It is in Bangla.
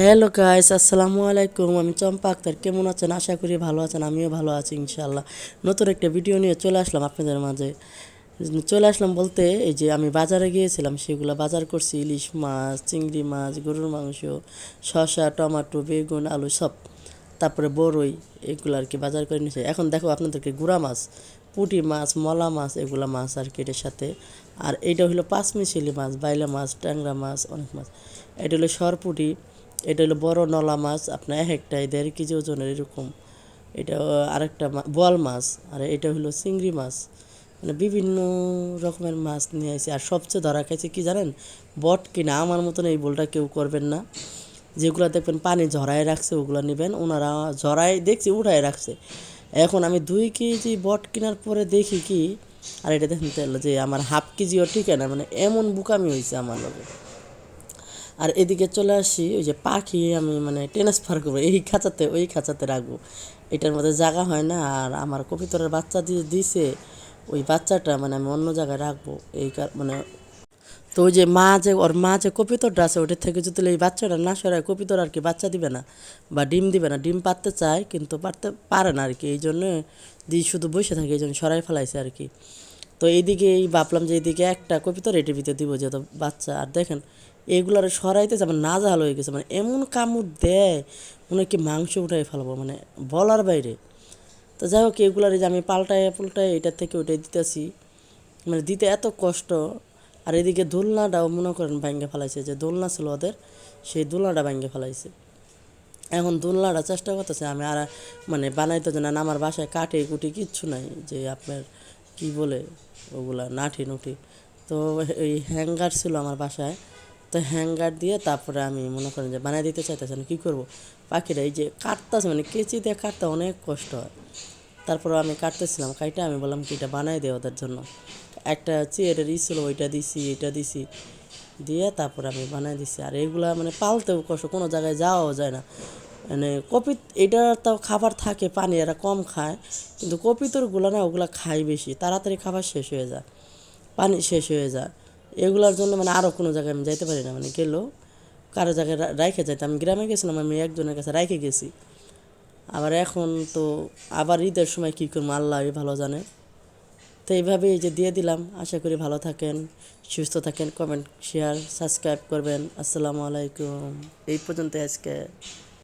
হ্যালো গাইস, আসসালামু আলাইকুম। আমি চম্পা আক্তার। কেমন আছেন? আশা করি ভালো আছেন। আমিও ভালো আছি ইনশাআল্লাহ। নতুন একটা ভিডিও নিয়ে চলে আসলাম আপনাদের মাঝে। চলে আসলাম বলতে এই যে আমি বাজারে গিয়েছিলাম, সেগুলো বাজার করছি। ইলিশ মাছ, চিংড়ি মাছ, গরুর মাংস, শসা, টমেটো, বেগুন, আলু সব, তারপরে বড়ই, এগুলো আর কি বাজার করে নিয়েছি। এখন দেখো আপনাদেরকে গুড়া মাছ, পুঁটি মাছ, মলা মাছ, এগুলা মাছ আর কি এটার সাথে। আর এইটা হলো পাঁচমিশালি মাছ, বাইলা মাছ, ট্যাংরা মাছ, অনেক মাছ। এটা হলো সরপুঁটি, এটা হলো বড় নলা মাছ, আপনার এক একটাই 1.5 কেজি ওজনের এরকম। এটা আরেকটা বোয়াল মাছ। আর এটা হলো চিংড়ি মাছ। মানে বিভিন্ন রকমের মাছ নিয়ে আসি। আর সবচেয়ে ধরা খাইছে কি জানেন? বট কিনা। আমার মতন এই ভুলটা কেউ করবেন না। যেগুলো দেখবেন পানি ঝরায় রাখছে ওগুলো নেবেন। ওনারা ঝরায় দেখছি উঠায় রাখছে। এখন আমি 2 কেজি বট কেনার পরে দেখি কি, আর এটা দেখেন তাহলে যে আমার হাফ কেজিও ঠিক না, মানে এমন বোকামি হয়েছে আমার লগে। আর এদিকে চলে আসি, ওই যে পাখি আমি মানে ট্রান্সফার করবো, এই খাঁচাতে ওই খাঁচাতে রাখবো, এটার মধ্যে জায়গা হয় না। আর আমার কবিতরের বাচ্চা দিছে, ওই বাচ্চাটা মানে আমি অন্য জায়গায় রাখবো মানে। তো ওই যে ওর মা যে কপিতরটা আছে, ওটার থেকে যদি এই বাচ্চাটা না সরায়, কপিতর আর কি বাচ্চা দিবে না বা ডিম দিবে না। ডিম পারতে চায় কিন্তু পারতে পারে না আর কি, এই জন্য শুধু বসে থাকে, এই জন্য সরাই ফেলাইছে আর কি। তো এইদিকে ভাবলাম যে এইদিকে একটা কপিতর এটির ভিতরে দিব যেহেতু বাচ্চা। আর দেখেন এগুলার সরাইতেছে, আমার নাজেহাল হয়ে গেছে, মানে এমন কামড় দেয় মনে হয় কি মাংস উঠাই ফেলবো, মানে বলার বাইরে। তো যাই হোক, এগুলার যে আমি পাল্টায় পাল্টায় এটার থেকে ওইটাই দিতেছি, মানে দিতে এত কষ্ট। আর এদিকে দোলনাটাও মনে করেন ভাঙ্গে ফেলাইছে, যে দোলনা ছিল ওদের, সেই দোলনাটা ভাঙ্গে ফেলাইছে। এখন দোলনাটা চেষ্টা করতেছে আমি আর মানে বানাইতে যে না, আমার বাসায় কাঠে কুটি কিচ্ছু নাই, যে আপনার কি বলে ওগুলা নাঠি নুঠি। তো এই হ্যাঙ্গার ছিল আমার বাসায়, তো হ্যাঙ্গার দিয়ে তারপরে আমি মনে করেন যে বানাই দিতে চাইতেছেন, কী করবো। পাখিরা এই যে কাটতেছে, মানে কেচি দিয়ে কাটতে অনেক কষ্ট হয়। তারপরে আমি কাটতেছিলাম, কাইটা আমি বললাম কি এটা বানাই দেয় ওদের জন্য। একটা চেয়ারের ছিল, ওইটা দিছি, এটা দিছি, দিয়ে তারপর আমি বানাই দিছি। আর এগুলা মানে পালতেও কষ্ট, কোনো জায়গায় যাওয়াও যায় না। মানে এটা তাও খাবার থাকে, পানি এরা কম খায়, কিন্তু কপিতরগুলো না ওগুলা খায় বেশি, তাড়াতাড়ি খাবার শেষ হয়ে যায়, পানি শেষ হয়ে যায়। এগুলার জন্য মানে আরও কোনো জায়গায় আমি যাইতে পারি না, মানে গেলেও কারো জায়গায় রাইখে যাইতে। আমি গ্রামে গেছিলাম, আমি একজনের কাছে রাইখে গেছি। আবার এখন তো আবার ঈদের সময় কী করবো আল্লাহই ভালো জানে। তো এইভাবে এই যে দিয়ে দিলাম। আশা করি ভালো থাকেন, সুস্থ থাকেন। কমেন্ট, শেয়ার, সাবস্ক্রাইব করবেন। আসসালামু আলাইকুম। এই পর্যন্ত আজকে।